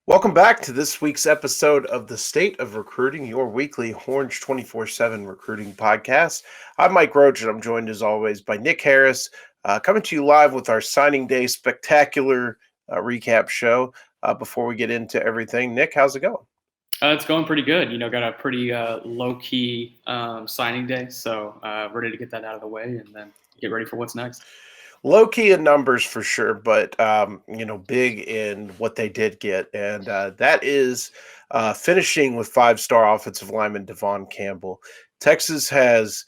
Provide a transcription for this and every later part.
Welcome back to this week's episode of the State of Recruiting, your weekly Orange 24/7 recruiting podcast. I'm Mike Roach, and I'm joined as always by Nick Harris, coming to you live with our signing day spectacular recap show. Before we get into everything, Nick, how's it going? It's going pretty good. Got a pretty low-key signing day, so ready to get that out of the way and then get ready for what's next. Low key in numbers for sure, but big in what they did get, and that is finishing with five-star offensive lineman Devon Campbell. Texas has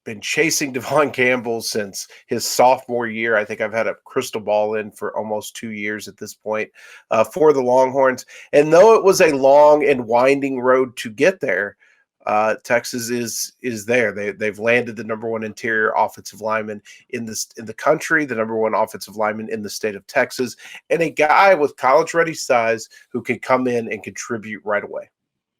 been chasing Devon Campbell since his sophomore year. I think I've had a crystal ball in for almost 2 years at this point for the Longhorns, and though it was a long and winding road to get there. Texas is there. They've landed the number one interior offensive lineman in the country, the number one offensive lineman in the state of Texas, and a guy with college ready size who can come in and contribute right away.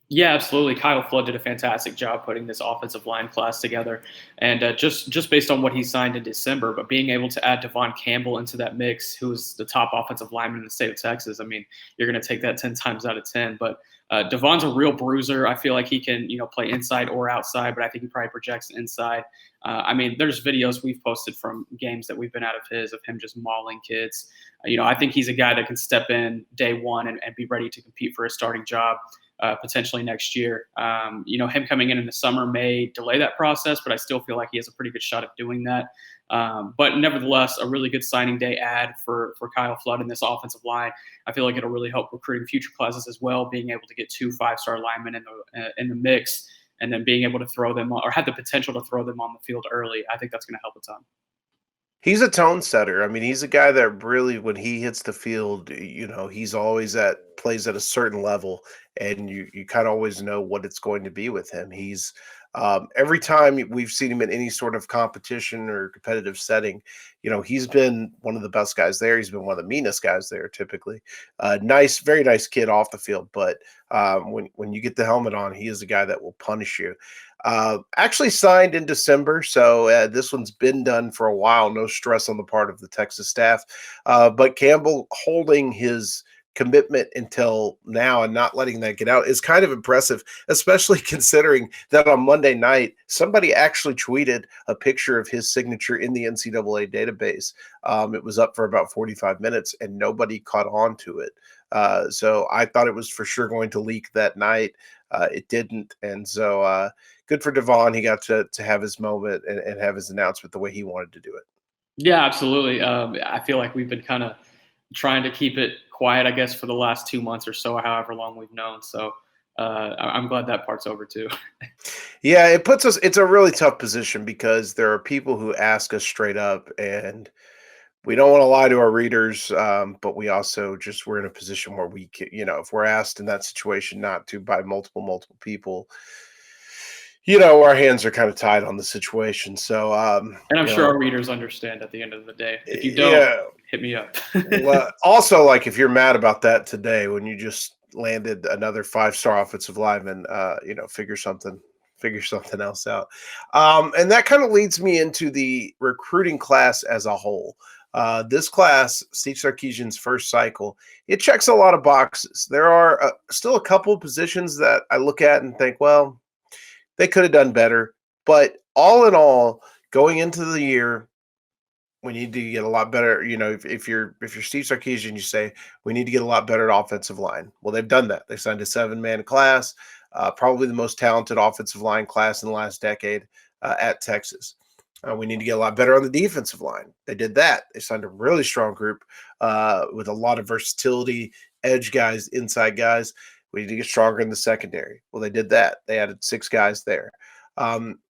Yeah, absolutely. Kyle Flood did a fantastic job putting this offensive line class together, and just based on what he signed in December, but being able to add Devon Campbell into that mix, who is the top offensive lineman in the state of Texas. I mean, you're going to take that 10 times out of 10. But Devon's a real bruiser. I feel like he can, play inside or outside, but I think he probably projects inside. I mean, there's videos we've posted from games that we've been out of him just mauling kids. I think he's a guy that can step in day one and be ready to compete for a starting job. Potentially next year. Him coming in the summer may delay that process, but I still feel like he has a pretty good shot at doing that. But nevertheless, a really good signing day ad for Kyle Flood in this offensive line. I feel like it'll really help recruiting future classes as well, being able to get 2 5-star linemen in the mix and then being able to throw them or have the potential to throw them on the field early. I think that's going to help a ton. He's a tone setter. I mean, he's a guy that really, when he hits the field, he's always plays at a certain level, and you kind of always know what it's going to be with him. He's every time we've seen him in any sort of competition or competitive setting, he's been one of the best guys there. He's been one of the meanest guys there, typically. Nice, very nice kid off the field, but when you get the helmet on, he is a guy that will punish you. Actually signed in December, so this one's been done for a while. No stress on the part of the Texas staff, but Campbell holding his commitment until now and not letting that get out is kind of impressive, especially considering that on Monday night, somebody actually tweeted a picture of his signature in the NCAA database. It was up for about 45 minutes and nobody caught on to it. So I thought it was for sure going to leak that night. It didn't. And so good for Devon. He got to have his moment and have his announcement the way he wanted to do it. Yeah, absolutely. I feel like we've been kind of trying to keep it quiet, I guess, for the last 2 months or so, however long we've known. So I'm glad that part's over too. Yeah, it's a really tough position because there are people who ask us straight up, and we don't want to lie to our readers, but we also we're in a position where we can, if we're asked in that situation not to by multiple people, our hands are kind of tied on the situation. So, And I'm sure our readers understand at the end of the day. If you don't, yeah. hit me up. Well, also, like if you're mad about that today, when you just landed another 5-star offensive lineman, figure something else out. And that kind of leads me into the recruiting class as a whole. This class, Steve Sarkisian's first cycle, it checks a lot of boxes. There are still a couple of positions that I look at and think, well, they could have done better. But all in all, going into the year, we need to get a lot better. If you're Steve Sarkisian, you say we need to get a lot better at offensive line. Well, they've done that. They signed a 7-man class, probably the most talented offensive line class in the last decade at Texas. We need to get a lot better on the defensive line. They did that. They signed a really strong group with a lot of versatility, edge guys, inside guys. We need to get stronger in the secondary. Well, they did that. They added 6 guys there.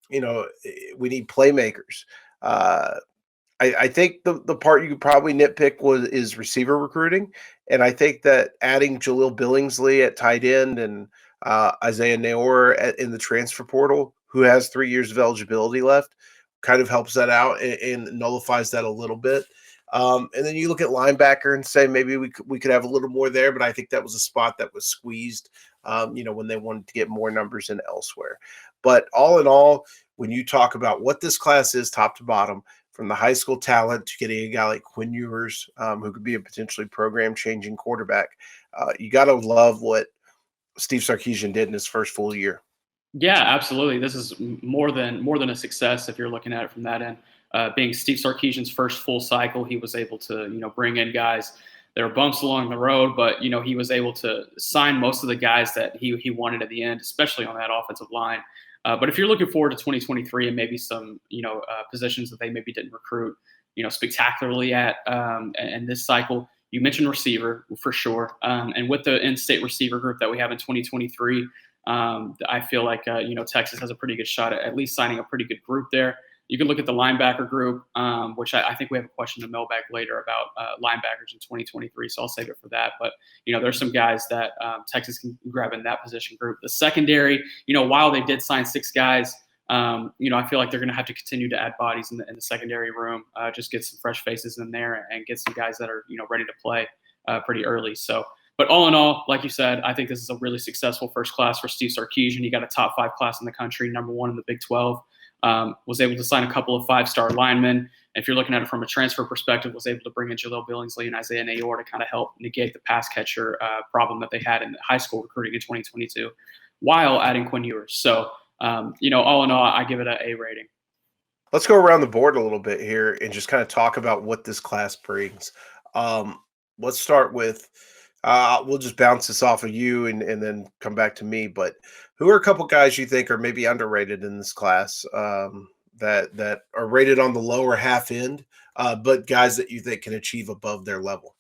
We need playmakers. I think the part you could probably nitpick is receiver recruiting, and I think that adding Jaleel Billingsley at tight end and Isaiah Neor in the transfer portal, who has 3 years of eligibility left, kind of helps that out and nullifies that a little bit. And then you look at linebacker and say maybe we could have a little more there, but I think that was a spot that was squeezed, when they wanted to get more numbers in elsewhere. But all in all, when you talk about what this class is top to bottom, from the high school talent to getting a guy like Quinn Ewers, who could be a potentially program-changing quarterback, You got to love what Steve Sarkisian did in his first full year. Yeah, absolutely. This is more than a success if you're looking at it from that end. Being Steve Sarkisian's first full cycle, he was able to bring in guys. There were bumps along the road, but he was able to sign most of the guys that he wanted at the end, especially on that offensive line. But if you're looking forward to 2023 and maybe some positions that they maybe didn't recruit spectacularly at and this cycle, you mentioned receiver for sure, and with the in-state receiver group that we have in 2023. I feel like Texas has a pretty good shot at least signing a pretty good group there. You can look at the linebacker group, which I think we have a question to mailbag later about linebackers in 2023, so I'll save it for that. But there's some guys that Texas can grab in that position group. The secondary, while they did sign 6 guys, I feel like they're going to have to continue to add bodies in the secondary room, just get some fresh faces in there and get some guys that are ready to play pretty early. So. But all in all, like you said, I think this is a really successful first class for Steve Sarkisian. He got a top 5 class in the country, number 1 in the Big 12. Was able to sign a couple of 5-star linemen. And if you're looking at it from a transfer perspective, was able to bring in Jaleel Billingsley and Isaiah Nayor to kind of help negate the pass catcher problem that they had in high school recruiting in 2022, while adding Quinn Ewers. So, all in all, I give it an A rating. Let's go around the board a little bit here and just kind of talk about what this class brings. Let's start with. We'll just bounce this off of you and then come back to me. But who are a couple guys you think are maybe underrated in this class that are rated on the lower half end, but guys that you think can achieve above their level?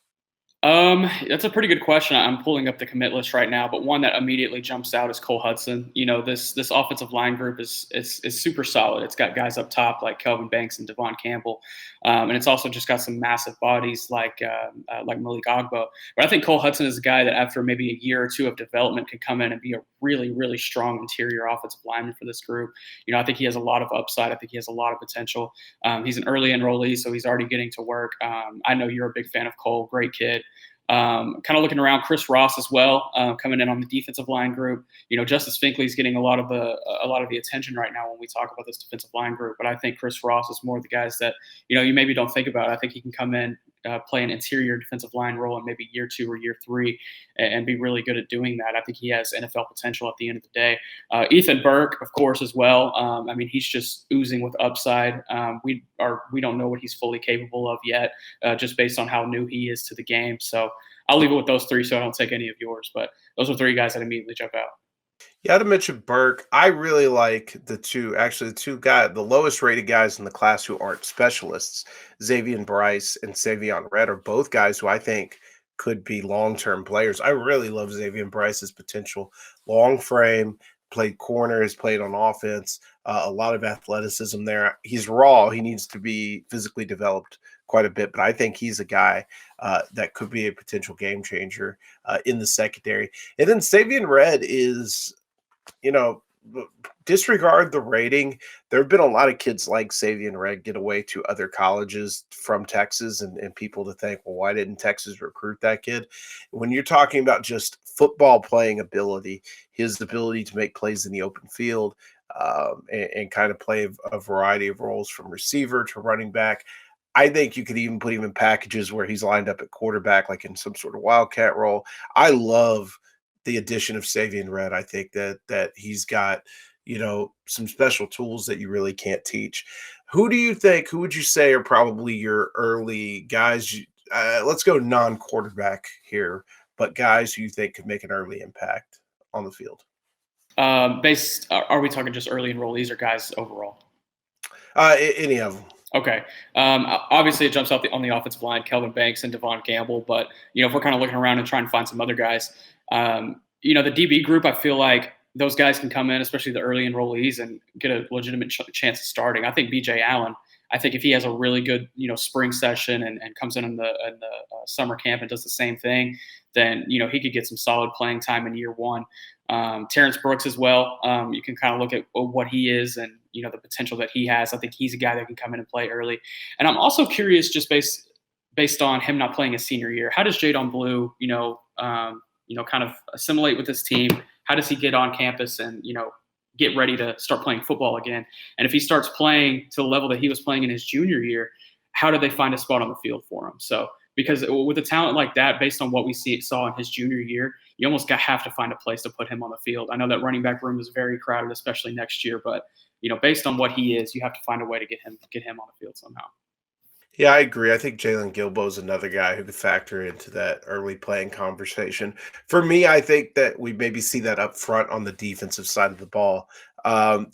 That's a pretty good question. I'm pulling up the commit list right now, but one that immediately jumps out is Cole Hudson. This offensive line group is super solid. It's got guys up top like Kelvin Banks and Devon Campbell, and it's also just got some massive bodies like Malik Agbo. But I think Cole Hudson is a guy that after maybe a year or two of development could come in and be a really, really strong interior offensive lineman for this group. I think he has a lot of upside. I think he has a lot of potential. He's an early enrollee, so he's already getting to work. I know you're a big fan of Cole, great kid. Kind of looking around, Chris Ross as well, coming in on the defensive line group. Justice Finkley's getting a lot of the attention right now when we talk about this defensive line group. But I think Chris Ross is more of the guys that you maybe don't think about. I think he can come in, play an interior defensive line role in maybe year 2 or year 3, and be really good at doing that. I think he has NFL potential at the end of the day. Ethan Burke, of course, as well. He's just oozing with upside. We don't know what he's fully capable of yet, just based on how new he is to the game. So I'll leave it with those 3, so I don't take any of yours. But those are 3 guys that immediately jump out. Yeah, to mention Burke, I really like the two guys, the lowest rated guys in the class who aren't specialists, Xavier Bryce and Savion Red, are both guys who I think could be long-term players. I really love Xavier Bryce's potential. Long frame, played corner, has played on offense, a lot of athleticism there. He's raw. He needs to be physically developed quite a bit, but I think he's a guy that could be a potential game changer in the secondary. And then Savion Red is – disregard the rating. There have been a lot of kids like Savion Red get away to other colleges from Texas and people to think, well, why didn't Texas recruit that kid? When you're talking about just football playing ability, his ability to make plays in the open field and kind of play a variety of roles from receiver to running back, I think you could even put him in packages where he's lined up at quarterback, like in some sort of wildcat role. I love the addition of Savion Red. I think that he's got, some special tools that you really can't teach. Who would you say are probably your early guys? Let's go non-quarterback here, but guys who you think could make an early impact on the field. Are we talking just early enrollees or guys overall? Any of them. Okay. Obviously, it jumps out on the offensive line, Kelvin Banks and Devon Campbell. But, if we're kind of looking around and trying to find some other guys, the DB group, I feel like those guys can come in, especially the early enrollees, and get a legitimate chance of starting. I think B.J. Allen, if he has a really good, spring session and comes in the summer camp and does the same thing, then, he could get some solid playing time in year 1. Terrence Brooks as well. You can kind of look at what he is and, the potential that he has. I think he's a guy that can come in and play early. And I'm also curious, just based on him not playing his senior year, how does Jadon Blue, kind of assimilate with this team? How does he get on campus and, get ready to start playing football again? And if he starts playing to the level that he was playing in his junior year, how do they find a spot on the field for him? So because with a talent like that, based on what we saw in his junior year, you almost have to find a place to put him on the field. I know that running back room is very crowded, especially next year, but based on what he is, you have to find a way to get him on the field somehow. Yeah, I agree. I think Jalen Gilbo's another guy who could factor into that early playing conversation. For me, I think that we maybe see that up front on the defensive side of the ball.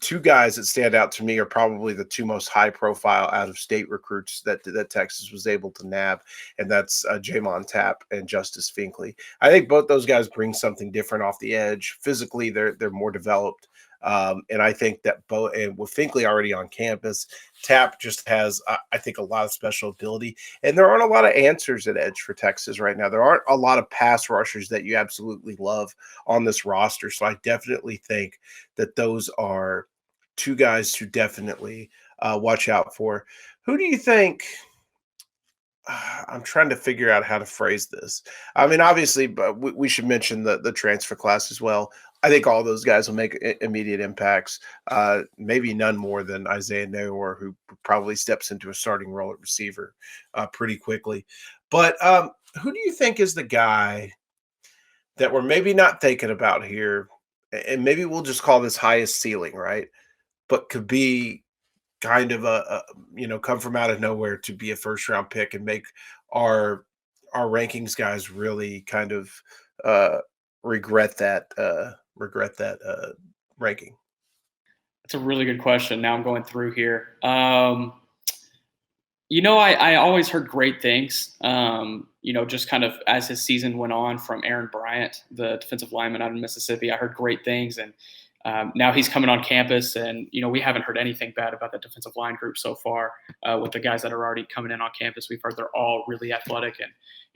Two guys that stand out to me are probably the two most high profile out of state recruits that Texas was able to nab, and that's Jamon Tapp and Justice Finkley. I think both those guys bring something different off the edge. Physically, they're more developed. And I think that both, and with Finkley already on campus, Tap just has, I think, a lot of special ability. And there aren't a lot of answers at edge for Texas right now. There aren't a lot of pass rushers that you absolutely love on this roster. So I definitely think that those are two guys to definitely watch out for. Who do you think? I'm trying to figure out how to phrase this. I mean, obviously, but we should mention the transfer class as well. I think all those guys will make immediate impacts. Maybe none more than Isaiah Neyor, who probably steps into a starting role at receiver pretty quickly. But who do you think is the guy that we're maybe not thinking about here? And maybe we'll just call this highest ceiling, right? But could be kind of come from out of nowhere to be a first round pick and make our rankings guys really kind of uh regret that ranking. That's a really good question. Now I'm going through here. I always heard great things, just kind of as his season went on from Aaron Bryant, the defensive lineman out of Mississippi. I heard great things. And now he's coming on campus, and, we haven't heard anything bad about the defensive line group so far with the guys that are already coming in on campus. We've heard they're all really athletic. And,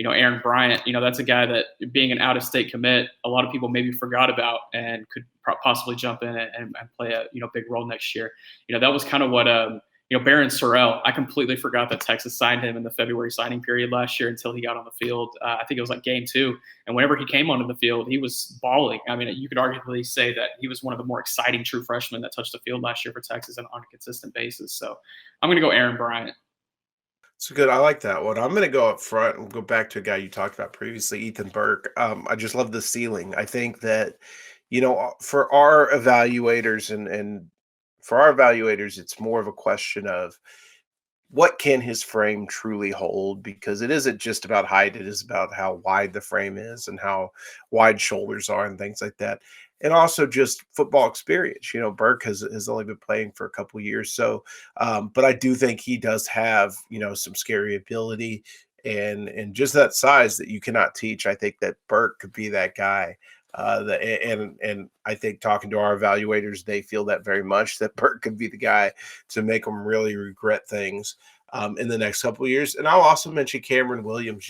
Aaron Bryant, that's a guy that, being an out-of-state commit, a lot of people maybe forgot about and could possibly jump in and play a, big role next year. That was kind of what Barron Sorrell, I completely forgot that Texas signed him in the February signing period last year until he got on the field. I think it was like game 2. And whenever he came onto the field, he was balling. I mean, you could arguably say that he was one of the more exciting true freshmen that touched the field last year for Texas and on a consistent basis. So I'm going to go Aaron Bryant. So good. I like that one. I'm going to go up front and go back to a guy you talked about previously, Ethan Burke. I just love the ceiling. I think that, for our evaluators and for our evaluators, it's more of a question of what can his frame truly hold, because it isn't just about height. It is about how wide the frame is and how wide shoulders are and things like that. And also just football experience. Burke has only been playing for a couple years. So, but I do think he does have, some scary ability and just that size that you cannot teach. I think that Burke could be that guy. And I think talking to our evaluators, they feel that very much, that Burke could be the guy to make them really regret things in the next couple of years. And I'll also mention Cameron Williams.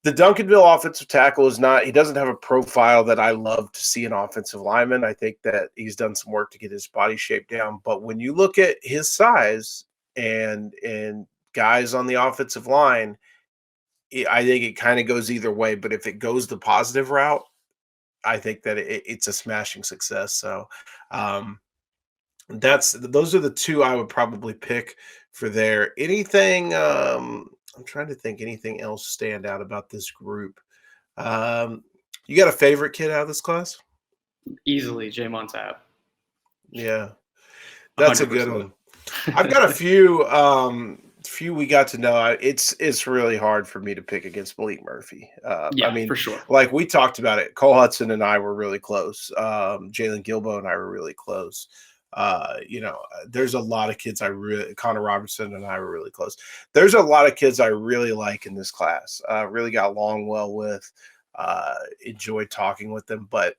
The Duncanville offensive tackle he doesn't have a profile that I love to see an offensive lineman. I think that he's done some work to get his body shape down. But when you look at his size and guys on the offensive line, I think it kind of goes either way. But if it goes the positive route, I think that it's a smashing success. So those are the two I would probably pick for there. Anything I'm trying to think anything else stand out about this group. You got a favorite kid out of this class? Easily, Jamon Tapp. Yeah, that's a good 100%. one. I've got a few we got to know. It's really hard for me to pick against Malik Murphy. Yeah, I mean, for sure. like we talked about it, Cole Hudson and I were really close. Jalen Gilbo and I were really close. There's a lot of kids Connor Robertson and I were really close. There's a lot of kids I really like in this class. Really got along well with, enjoyed talking with them. But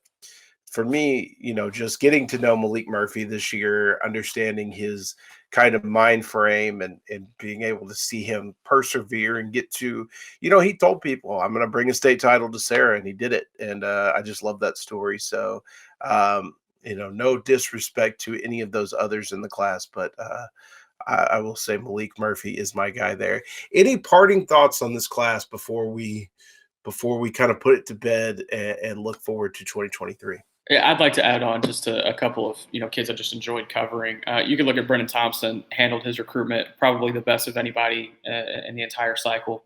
for me, just getting to know Malik Murphy this year, understanding his kind of mind frame and being able to see him persevere and get to, he told people, I'm going to bring a state title to Sarah, and he did it. And I just love that story. So, no disrespect to any of those others in the class, but I will say Malik Murphy is my guy there. Any parting thoughts on this class before we kind of put it to bed and look forward to 2023? Yeah, I'd like to add on just a couple of kids I just enjoyed covering. You can look at Brennan Thompson, handled his recruitment probably the best of anybody in the entire cycle.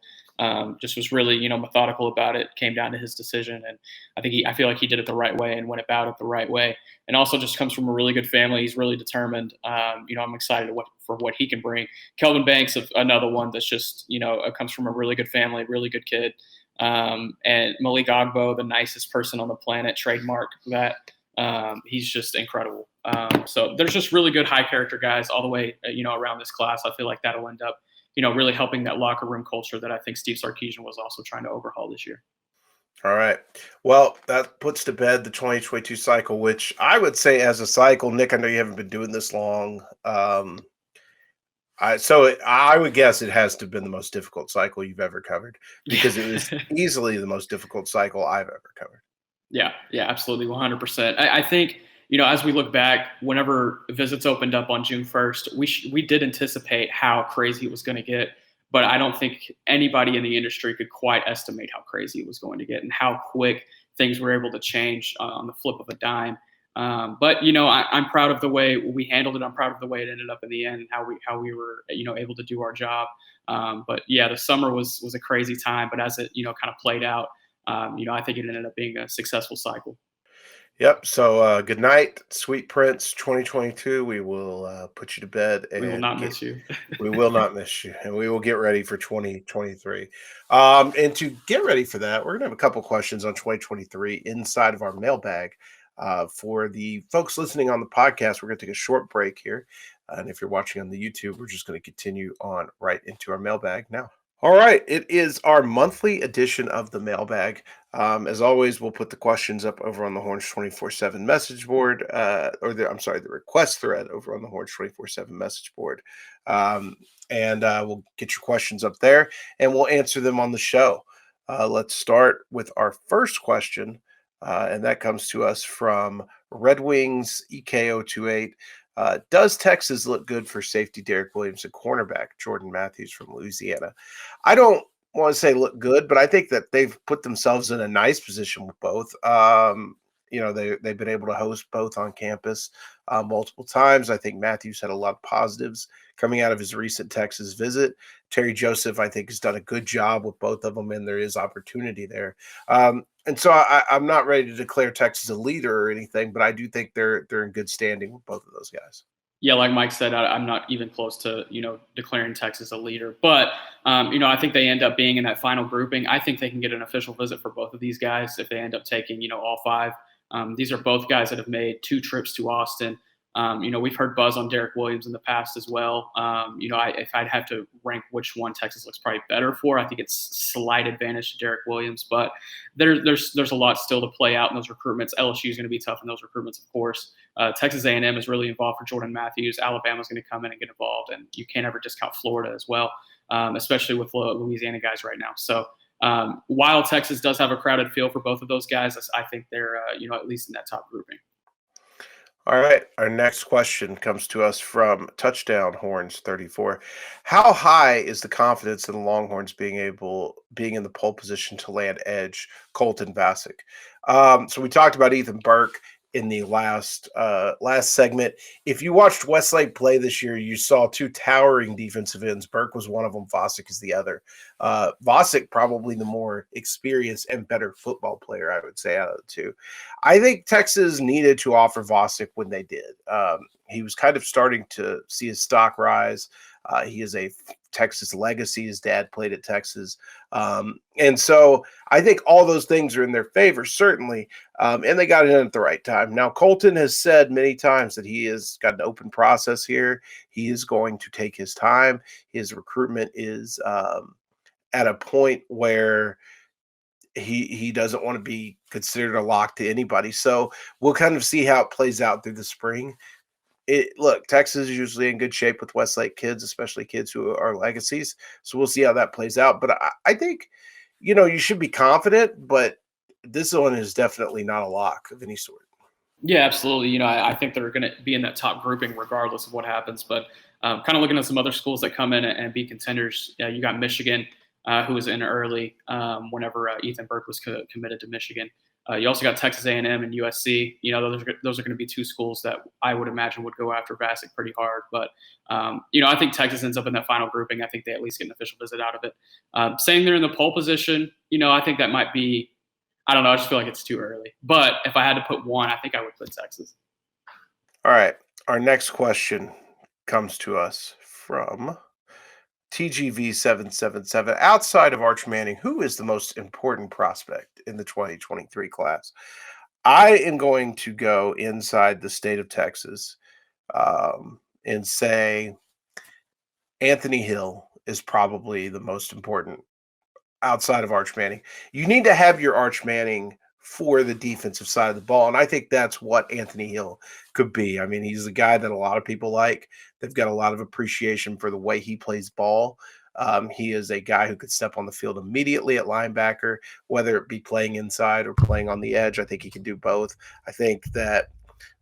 Just was really methodical about it. Came down to his decision, and I feel like he did it the right way and went about it the right way. And also just comes from a really good family. He's really determined. I'm excited for what he can bring. Kelvin Banks, another one that's just comes from a really good family, really good kid. And Malik Ogbo, the nicest person on the planet, trademark that. He's just incredible. So there's just really good high character guys all the way, around this class. I feel like that'll end up, really helping that locker room culture that I think Steve Sarkisian was also trying to overhaul this year. All right. Well, that puts to bed the 2022 cycle, which I would say as a cycle, Nick, I know you haven't been doing this long. I would guess it has to have been the most difficult cycle you've ever covered because it was easily the most difficult cycle I've ever covered. Yeah, absolutely, 100%. I think as we look back, whenever visits opened up on June 1st, we did anticipate how crazy it was going to get, but I don't think anybody in the industry could quite estimate how crazy it was going to get and how quick things were able to change on the flip of a dime. But I'm proud of the way we handled it. I'm proud of the way it ended up in the end, and how we were able to do our job. But yeah, the summer was a crazy time, but as it kind of played out. I think it ended up being a successful cycle. Yep. So good night, Sweet Prince 2022. We will put you to bed We will and not get miss you. we will not miss you, and we will get ready for 2023. And to get ready for that, we're gonna have a couple questions on 2023 inside of our mailbag. For the folks listening on the podcast, we're gonna take a short break here, and if you're watching on the YouTube, we're just gonna continue on right into our mailbag now. All right, it is our monthly edition of the mailbag. As always, we'll put the questions up over on the Horns 24/7 message board, I'm sorry, the request thread over on the Horns 24/7 message board. And we'll get your questions up there and we'll answer them on the show. Let's start with our first question, and that comes to us from Red Wings EKO28. Does Texas look good for safety Derek Williams and cornerback Jordan Matthews from Louisiana? I don't want to say look good, but I think that they've put themselves in a nice position with both. They've been able to host both on campus multiple times. I think Matthews had a lot of positives coming out of his recent Texas visit. Terry Joseph, I think, has done a good job with both of them, and there is opportunity there. And so I'm not ready to declare Texas a leader or anything, but I do think they're in good standing with both of those guys. Yeah, like Mike said, I'm not even close to declaring Texas a leader, but I think they end up being in that final grouping. I think they can get an official visit for both of these guys if they end up taking all five. These are both guys that have made 2 trips to Austin. We've heard buzz on Derek Williams in the past as well. If I'd have to rank which one Texas looks probably better for, I think it's slight advantage to Derek Williams. But there's a lot still to play out in those recruitments. LSU is going to be tough in those recruitments, of course. Texas A&M is really involved for Jordan Matthews. Alabama's going to come in and get involved, and you can't ever discount Florida as well, especially with Louisiana guys right now. So while Texas does have a crowded field for both of those guys, I think they're at least in that top grouping. All right. Our next question comes to us from Touchdown Horns 34. How high is the confidence in the Longhorns being in the pole position to land edge Colton Vasek? So we talked about Ethan Burke in the last segment. If you watched Westlake play this year, you saw 2 towering defensive ends. Burke was one of them. Vasek is the other. Vasek probably the more experienced and better football player, I would say, out of the 2. I think Texas needed to offer Vasek when they did. He was kind of starting to see his stock rise. He is a Texas legacy. His dad played at Texas. And so I think all those things are in their favor, certainly. And they got it in at the right time. Now, Colton has said many times that he has got an open process here. He is going to take his time. His recruitment is at a point where he doesn't want to be considered a lock to anybody. So we'll kind of see how it plays out through the spring. Look, Texas is usually in good shape with Westlake kids, especially kids who are legacies. So we'll see how that plays out. But I think, you should be confident, but this one is definitely not a lock of any sort. Yeah, absolutely. I think they're going to be in that top grouping regardless of what happens. But kind of looking at some other schools that come in and be contenders, you got Michigan, who was in early whenever Ethan Burke was committed to Michigan. You also got Texas A&M and USC. Those are going to be two schools that I would imagine would go after Bassick pretty hard. But I think Texas ends up in that final grouping. I think they at least get an official visit out of it. Saying they're in the pole position, I think that might be. I don't know. I just feel like it's too early. But if I had to put one, I think I would put Texas. All right. Our next question comes to us from TGV777. Outside of Arch Manning, who is the most important prospect in the 2023 class? I am going to go inside the state of Texas and say Anthony Hill is probably the most important outside of Arch Manning. You need to have your Arch Manning for the defensive side of the ball. And I think that's what Anthony Hill could be. I mean, he's a guy that a lot of people like. They've got a lot of appreciation for the way he plays ball. He is a guy who could step on the field immediately at linebacker, whether it be playing inside or playing on the edge. I think he can do both. I think that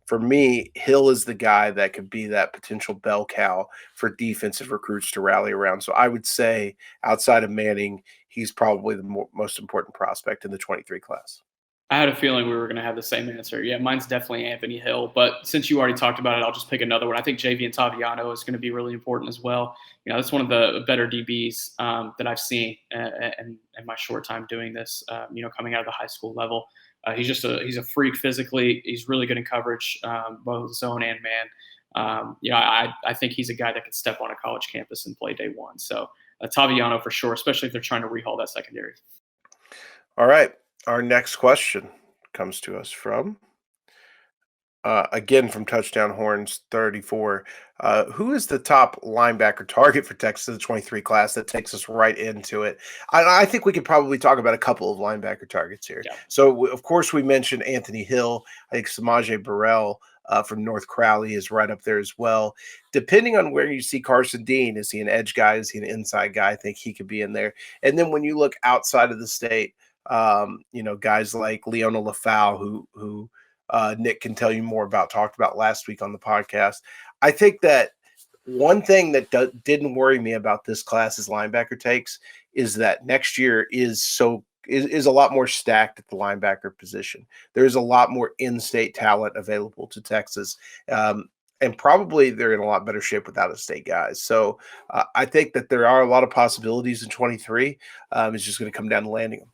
for me, Hill is the guy that could be that potential bell cow for defensive recruits to rally around. So I would say outside of Manning, he's probably the most important prospect in the 23 class. I had a feeling we were going to have the same answer. Yeah, mine's definitely Anthony Hill. But since you already talked about it, I'll just pick another one. I think JV and Taviano is going to be really important as well. That's one of the better DBs that I've seen in my short time doing this, coming out of the high school level. He's a freak physically. He's really good in coverage, both zone and man. I think he's a guy that could step on a college campus and play day one. So Taviano for sure, especially if they're trying to rehaul that secondary. All right. Our next question comes to us from, again, from Touchdown Horns 34. Who is the top linebacker target for Texas in the 23 class? That takes us right into it. I think we could probably talk about a couple of linebacker targets here. Yeah. So, of course, we mentioned Anthony Hill. I think Samaje Burrell from North Crowley is right up there as well. Depending on where you see Carson Dean, is he an edge guy? Is he an inside guy? I think he could be in there. And then when you look outside of the state, guys like Leona LaFau, who Nick can tell you more about, talked about last week on the podcast. I think that one thing that didn't worry me about this class's linebacker takes is that next year is a lot more stacked at the linebacker position. There's a lot more in-state talent available to Texas. And probably they're in a lot better shape without a-state guys. So I think that there are a lot of possibilities in 23. It's just going to come down to landing them.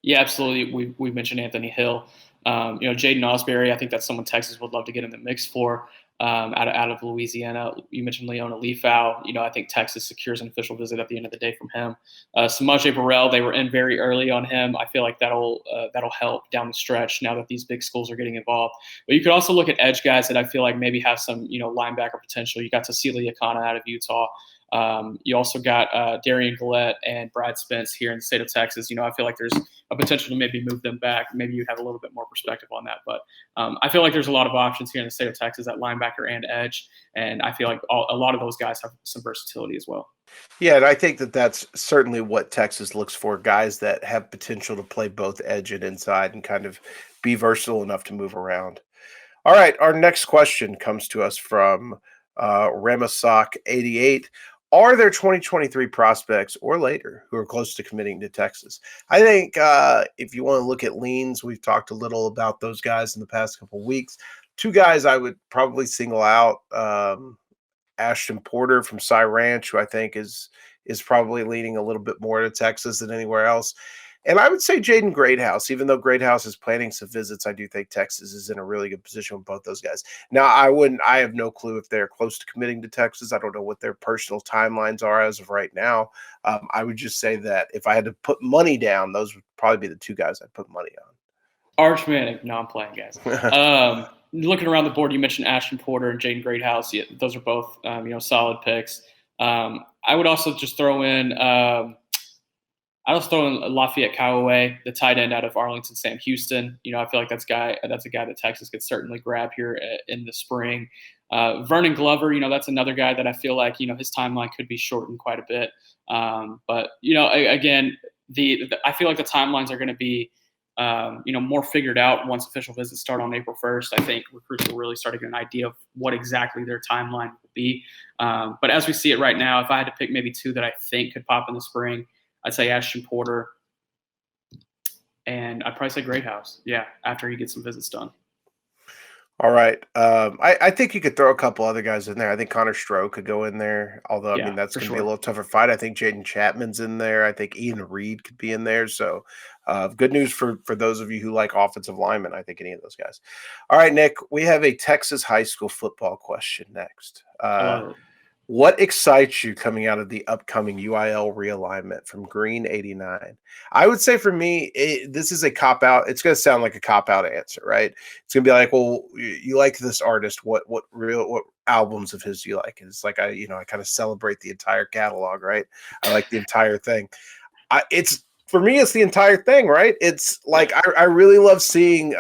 Yeah, absolutely. We mentioned Anthony Hill. Jaden Osbury, I think that's someone Texas would love to get in the mix for out of Louisiana. You mentioned Leona LaFau. I think Texas secures an official visit at the end of the day from him. Samaje Burrell, they were in very early on him. I feel like that'll help down the stretch now that these big schools are getting involved. But you could also look at edge guys that I feel like maybe have some linebacker potential. You got Cecilia Akana out of Utah. You also got Darian Gillette and Brad Spence here in the state of Texas. I feel like there's a potential to maybe move them back. Maybe you have a little bit more perspective on that. But I feel like there's a lot of options here in the state of Texas at linebacker and edge. And I feel like a lot of those guys have some versatility as well. Yeah, and I think that that's certainly what Texas looks for, guys that have potential to play both edge and inside and kind of be versatile enough to move around. All right, our next question comes to us from Ramasock88. Are there 2023 prospects or later who are close to committing to Texas? I think if you want to look at leans, we've talked a little about those guys in the past couple of weeks. Two guys I would probably single out, Ashton Porter from Cy Ranch, who I think is probably leaning a little bit more to Texas than anywhere else. And I would say Jaden Greathouse, even though Greathouse is planning some visits, I do think Texas is in a really good position with both those guys. Now, I have no clue if they're close to committing to Texas. I don't know what their personal timelines are as of right now. I would just say that if I had to put money down, those would probably be the two guys I'd put money on. Arch Manning. No, I'm playing, guys. Looking around the board, you mentioned Ashton Porter and Jaden Greathouse. Yeah, those are both, solid picks. I would also just throw in Lafayette Callaway, the tight end out of Arlington Sam Houston. I feel like that's a guy that Texas could certainly grab here in the spring. Vernon Glover, that's another guy that I feel like, his timeline could be shortened quite a bit. But again, I feel like the timelines are going to be, more figured out once official visits start on April 1st. I think recruits will really start to get an idea of what exactly their timeline will be. But as we see it right now, if I had to pick maybe two that I think could pop in the spring, I'd say Ashton Porter and I'd probably say Greathouse. Yeah, after he gets some visits done. All right. I think you could throw a couple other guys in there. I think Connor Stroh could go in there, although I Yeah, mean that's for going to be a sure. little tougher fight. I think Jaden Chapman's in there. I think Ian Reed could be in there. So, good news for those of you who like offensive linemen. I think any of those guys. All right, Nick. We have a Texas high school football question next. I love it. What excites you coming out of the upcoming UIL realignment from Green 89? I would say for me, this is a cop out. It's going to sound like a cop out answer, right? It's going to be like, well, you like this artist. What albums of his do you like? And it's like I kind of celebrate the entire catalog, right? I like the entire thing. It's for me, it's the entire thing, right? It's like Yeah. I really love seeing.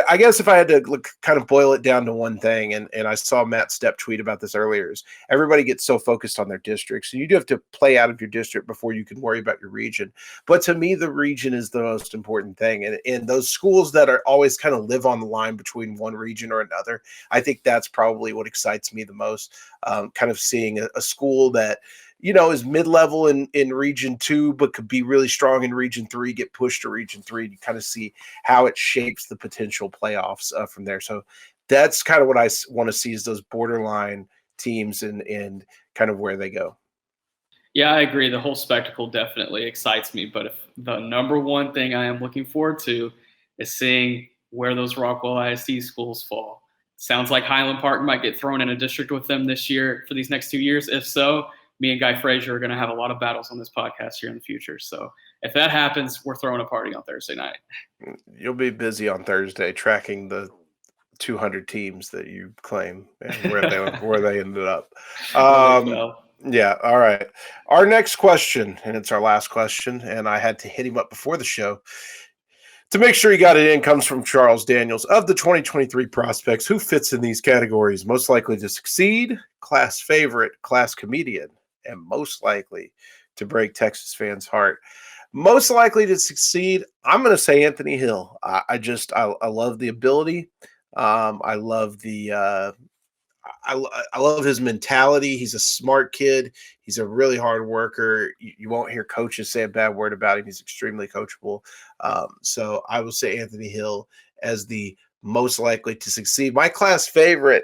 I guess if I had to kind of boil it down to one thing, and I saw Matt Stepp tweet about this earlier, is everybody gets so focused on their districts. So you do have to play out of your district before you can worry about your region. But to me, the region is the most important thing. And those schools that are always kind of live on the line between one region or another, I think that's probably what excites me the most. Kind of seeing a school that is mid-level in region 2, but could be really strong in region 3, get pushed to region 3. And you kind of see how it shapes the potential playoffs from there. So that's kind of what I want to see is those borderline teams and kind of where they go. Yeah, I agree. The whole spectacle definitely excites me. But if the number one thing I am looking forward to is seeing where those Rockwell ISD schools fall. Sounds like Highland Park might get thrown in a district with them this year for these next 2 years. If so, me and Guy Frazier are going to have a lot of battles on this podcast here in the future. So if that happens, we're throwing a party on Thursday night. You'll be busy on Thursday tracking the 200 teams that you claim and where they ended up. Where they Um, fell. yeah. All right. Our next question, and it's our last question, and I had to hit him up before the show to make sure he got it in, comes from Charles Daniels. Of the 2023 prospects, who fits in these categories? Most likely to succeed, class favorite, class comedian, and most likely to break Texas fans' heart. Most likely to succeed, I'm going to say Anthony Hill. I love the ability. I love I love his mentality. He's a smart kid. He's a really hard worker. You won't hear coaches say a bad word about him. He's extremely coachable. So I will say Anthony Hill as the most likely to succeed. My class favorite.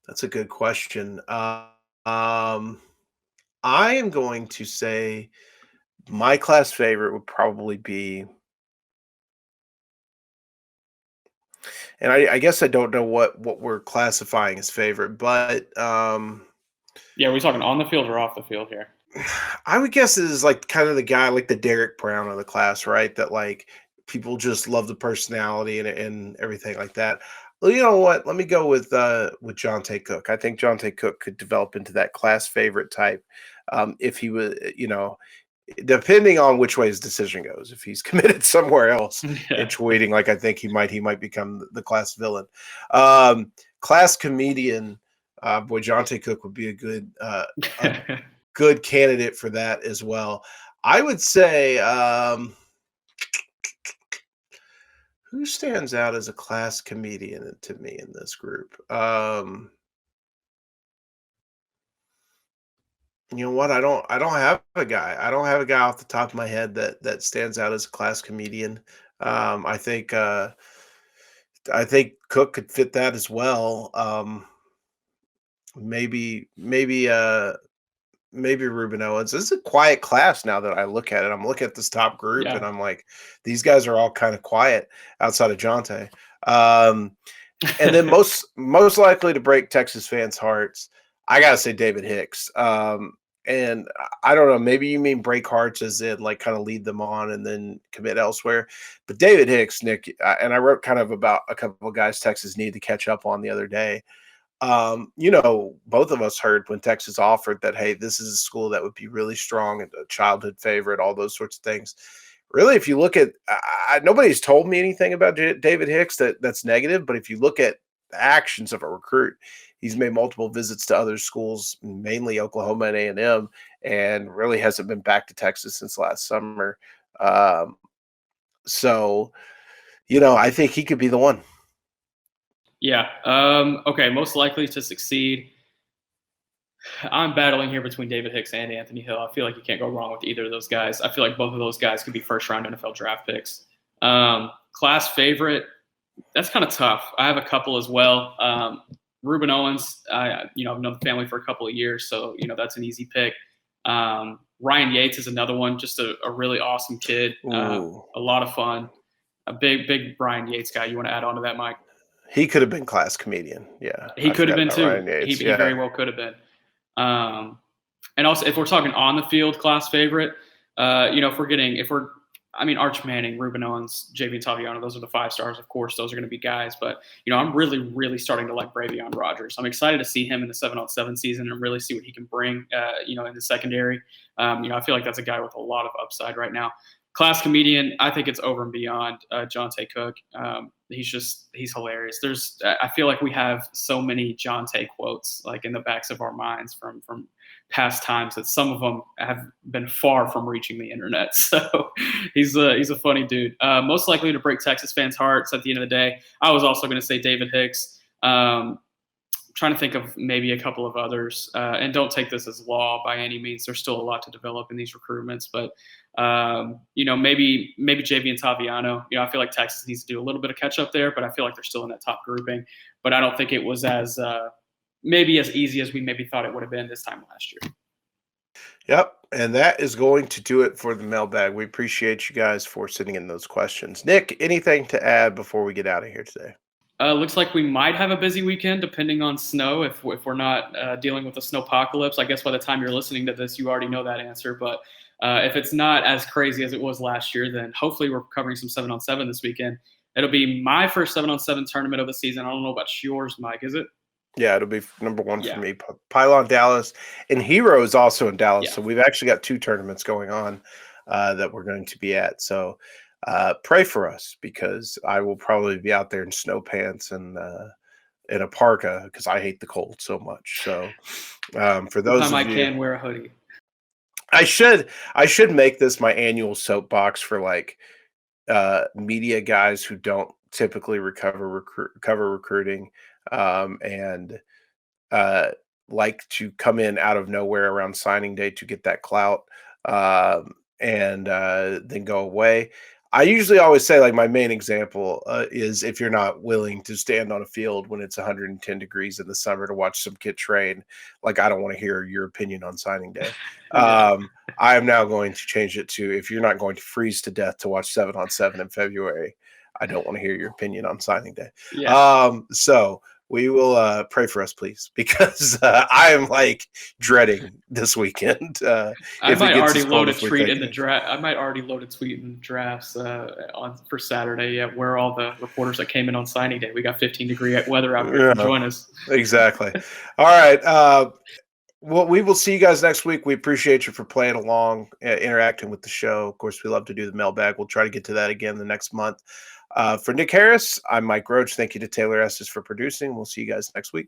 That's a good question. I am going to say my class favorite would probably be, and I guess I don't know what we're classifying as favorite, but Yeah, are we talking on the field or off the field here? I would guess it is like kind of the guy like the Derek Brown of the class, right? That like people just love the personality and everything like that. Well, you know what? Let me go with Jonte Cook. I think Jonte Cook could develop into that class favorite type if he was, depending on which way his decision goes. If he's committed somewhere else Yeah. and tweeting like I think he might become the class villain. Class comedian, boy, Jonte Cook would be a good candidate for that as well. I would say who stands out as a class comedian to me in this group? You know what? I don't have a guy. I don't have a guy off the top of my head that stands out as a class comedian. I think Cook could fit that as well. Maybe Ruben Owens. This is a quiet class now that I look at it. I'm looking at this top group and Yeah. I'm like, these guys are all kind of quiet outside of Jonte. Um, and then most likely to break Texas fans' hearts, I gotta say David Hicks. And I don't know, maybe you mean break hearts as in like kind of lead them on and then commit elsewhere. But David Hicks, Nick, and I wrote kind of about a couple of guys Texas need to catch up on the other day. Both of us heard when Texas offered that, hey, this is a school that would be really strong and a childhood favorite, all those sorts of things. Really, if you look at, nobody's told me anything about David Hicks that's negative, but if you look at the actions of a recruit, he's made multiple visits to other schools, mainly Oklahoma and A&M, and really hasn't been back to Texas since last summer. Um, so, I think he could be the one. Yeah. Okay. Most likely to succeed. I'm battling here between David Hicks and Anthony Hill. I feel like you can't go wrong with either of those guys. I feel like both of those guys could be first-round NFL draft picks. Class favorite, that's kind of tough. I have a couple as well. Ruben Owens, I've known the family for a couple of years, so that's an easy pick. Ryan Yates is another one, just a really awesome kid, a lot of fun. A big Ryan Yates guy. You want to add on to that, Mike? He could have been class comedian. Yeah, he could have been too. Ryan Yates. He very well could have been. And also, if we're talking on the field class favorite, Arch Manning, Ruben Owens, JV Taviano, those are the 5 stars. Of course, those are going to be guys. But, I'm really, really starting to like Bravion Rogers. I'm excited to see him in the 7-on-7 season and really see what he can bring, in the secondary. I feel like that's a guy with a lot of upside right now. Class comedian, I think it's over and beyond Jonte Cook. He's hilarious. I feel like we have so many Jonte quotes like in the backs of our minds from past times that some of them have been far from reaching the internet. So he's a funny dude. Most likely to break Texas fans' hearts at the end of the day. I was also going to say David Hicks. Trying to think of maybe a couple of others, and don't take this as law by any means. There's still a lot to develop in these recruitments, but maybe JV and Taviano. I feel like Texas needs to do a little bit of catch up there, but I feel like they're still in that top grouping. But I don't think it was as maybe as easy as we maybe thought it would have been this time last year. Yep, and that is going to do it for the mailbag. We appreciate you guys for sending in those questions. Nick, anything to add before we get out of here today? Looks like we might have a busy weekend, depending on snow. If we're not dealing with a snowpocalypse, I guess by the time you're listening to this, you already know that answer. But if it's not as crazy as it was last year, then hopefully we're covering some 7-on-7 this weekend. It'll be my first 7-on-7 tournament of the season. I don't know about yours, Mike. Is it? Yeah, it'll be number 1 for me. Pylon Dallas, and Hero is also in Dallas. So we've actually got 2 tournaments going on that we're going to be at. So pray for us, because I will probably be out there in snow pants and in a parka, because I hate the cold so much. So for those of you, I can wear a hoodie. I should make this my annual soapbox for like media guys who don't typically cover recruiting and like to come in out of nowhere around signing day to get that clout and then go away. I usually always say, like, my main example is if you're not willing to stand on a field when it's 110 degrees in the summer to watch some kid train, like, I don't want to hear your opinion on signing day. I am now going to change it to, if you're not going to freeze to death to watch 7-on-7 in February, I don't want to hear your opinion on signing day. So we will pray for us, please, because I am like dreading this weekend. I might already load a tweet in the draft. I might already load a tweet in the drafts for Saturday. Yeah, where all the reporters that came in on signing day. We got 15-degree weather out here to join us. Exactly. All right. Well, we will see you guys next week. We appreciate you for playing along, interacting with the show. Of course, we love to do the mailbag. We'll try to get to that again the next month. For Nick Harris, I'm Mike Roach. Thank you to Taylor Estes for producing. We'll see you guys next week.